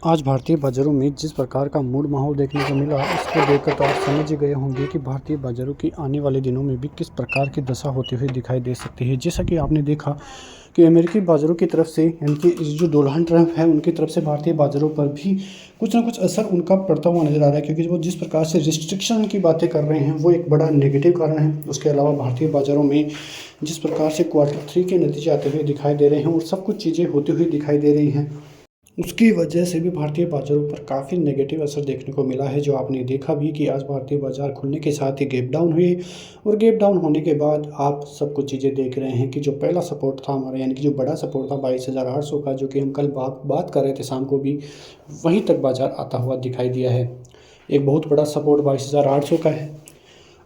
आज भारतीय बाज़ारों में जिस प्रकार का मूड माहौल देखने को मिला, उसको देखकर तो आप समझ ही गए होंगे कि भारतीय बाज़ारों की आने वाले दिनों में भी किस प्रकार की दशा होती हुई दिखाई दे सकती है। जैसा कि आपने देखा कि अमेरिकी बाज़ारों की तरफ से, यानी कि जो डोनाल्ड ट्रंप है, उनकी तरफ से भारतीय बाज़ारों पर भी कुछ ना कुछ असर उनका पड़ता हुआ नज़र आ रहा है, क्योंकि वो जिस प्रकार से रिस्ट्रिक्शन की बातें कर रहे हैं, वो एक बड़ा नेगेटिव कारण है। उसके अलावा भारतीय बाज़ारों में जिस प्रकार से क्वार्टर 3 के नतीजे आते हुए दिखाई दे रहे हैं और सब कुछ चीज़ें होती हुई दिखाई दे रही हैं, उसकी वजह से भी भारतीय बाज़ारों पर काफ़ी नेगेटिव असर देखने को मिला है। जो आपने देखा भी कि आज भारतीय बाज़ार खुलने के साथ ही गैप डाउन हुए, और गैप डाउन होने के बाद आप सब कुछ चीज़ें देख रहे हैं कि जो पहला सपोर्ट था हमारा, यानी कि जो बड़ा सपोर्ट था 22,800 का, जो कि हम कल बात कर रहे थे शाम को भी, वहीं तक बाज़ार आता हुआ दिखाई दिया है। एक बहुत बड़ा सपोर्ट 22,800 का है।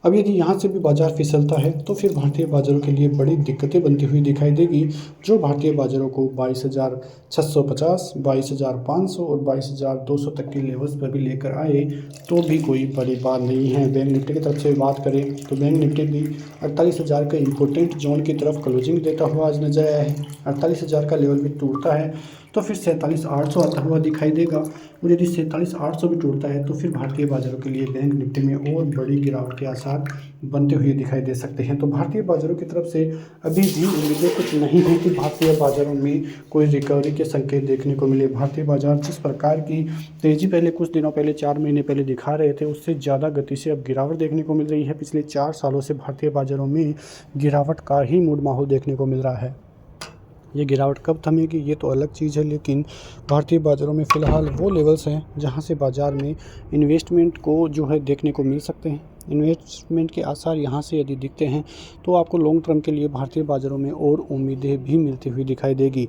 अब यदि यहाँ से भी बाज़ार फिसलता है तो फिर भारतीय बाज़ारों के लिए बड़ी दिक्कतें बनती हुई दिखाई देगी, जो भारतीय बाज़ारों को 22,650, 22,500 और 22,200 तक के लेवल्स पर भी लेकर आए तो भी कोई बड़ी बात नहीं है। बैंक निफ्टी की तरफ से बात करें तो बैंक निफ्टी भी 48,000 के इम्पोर्टेंट जोन की तरफ क्लोजिंग देता हुआ आज नजर आया है। 48,000 का लेवल भी टूटता है तो फिर 47,800 आता हुआ दिखाई देगा, और यदि 47,800 भी टूटता है तो फिर भारतीय बाज़ारों के लिए बैंक निफ्टी में और बड़ी गिरावट के आसार बनते हुए दिखाई दे सकते हैं। तो भारतीय बाज़ारों की तरफ से अभी भी उम्मीदें कुछ नहीं है कि भारतीय बाज़ारों में कोई रिकवरी के संकेत देखने को मिले। भारतीय बाज़ार जिस प्रकार की तेज़ी पहले कुछ दिनों पहले, 4 महीने पहले दिखा रहे थे, उससे ज़्यादा गति से अब गिरावट देखने को मिल रही है। पिछले 4 सालों से भारतीय बाज़ारों में गिरावट का ही मूड माहौल देखने को मिल रहा है। ये गिरावट कब थमेगी ये तो अलग चीज़ है, लेकिन भारतीय बाज़ारों में फ़िलहाल वो लेवल्स हैं जहाँ से बाज़ार में इन्वेस्टमेंट को जो है देखने को मिल सकते हैं। इन्वेस्टमेंट के आसार यहाँ से यदि दिखते हैं तो आपको लॉन्ग टर्म के लिए भारतीय बाज़ारों में और उम्मीदें भी मिलती हुई दिखाई देगी।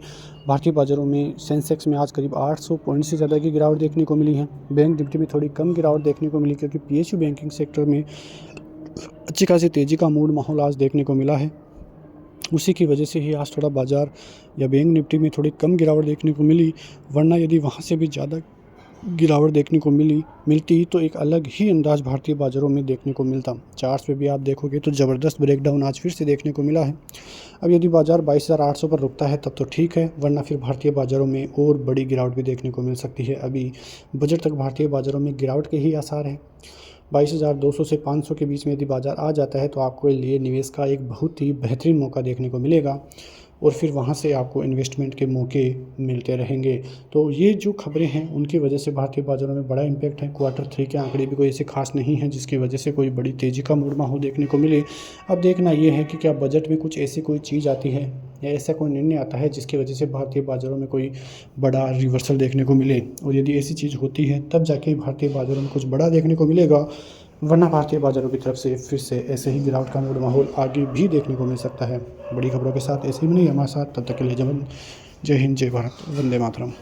भारतीय बाज़ारों में सेंसेक्स में आज करीब 800 पॉइंट से ज़्यादा की गिरावट देखने को मिली है। बैंक निफ्टी में थोड़ी कम गिरावट देखने को मिली, क्योंकि PSU बैंकिंग सेक्टर में अच्छी खासी तेज़ी का मूड माहौल आज देखने को मिला है। उसी की वजह से ही आज थोड़ा बाज़ार या बैंक निफ्टी में थोड़ी कम गिरावट देखने को मिली, वरना यदि वहाँ से भी ज़्यादा गिरावट देखने को मिलती तो एक अलग ही अंदाज़ भारतीय बाज़ारों में देखने को मिलता। चार्ट्स पे भी आप देखोगे तो ज़बरदस्त ब्रेकडाउन आज फिर से देखने को मिला है। अब यदि बाज़ार 22,800 पर रुकता है तब तो ठीक है, वरना फिर भारतीय बाज़ारों में और बड़ी गिरावट भी देखने को मिल सकती है। अभी बजट तक भारतीय बाज़ारों में गिरावट के ही आसार हैं। 22,200 से 500 के बीच में यदि बाज़ार आ जाता है तो आपको लिए निवेश का एक बहुत ही बेहतरीन मौका देखने को मिलेगा, और फिर वहाँ से आपको इन्वेस्टमेंट के मौके मिलते रहेंगे। तो ये जो खबरें हैं उनकी वजह से भारतीय बाज़ारों में बड़ा इम्पैक्ट है। क्वार्टर 3 के आंकड़े भी कोई ऐसे खास नहीं हैं जिसकी वजह से कोई बड़ी तेज़ी का मूड माहौल देखने को मिले। अब देखना ये है कि क्या बजट में कुछ ऐसी कोई चीज़ आती है या ऐसा कोई निर्णय आता है जिसकी वजह से भारतीय बाज़ारों में कोई बड़ा रिवर्सल देखने को मिले, और यदि ऐसी चीज़ होती है तब जाके भारतीय बाज़ारों में कुछ बड़ा देखने को मिलेगा, वरना भारतीय बाज़ारों की तरफ से फिर से ऐसे ही गिरावट का मूड माहौल आगे भी देखने को मिल सकता है। बड़ी खबरों के साथ ऐसे ही बनिए हमारे साथ, तब तक के लिए जय हिंद, जय भारत, वंदे मातरम।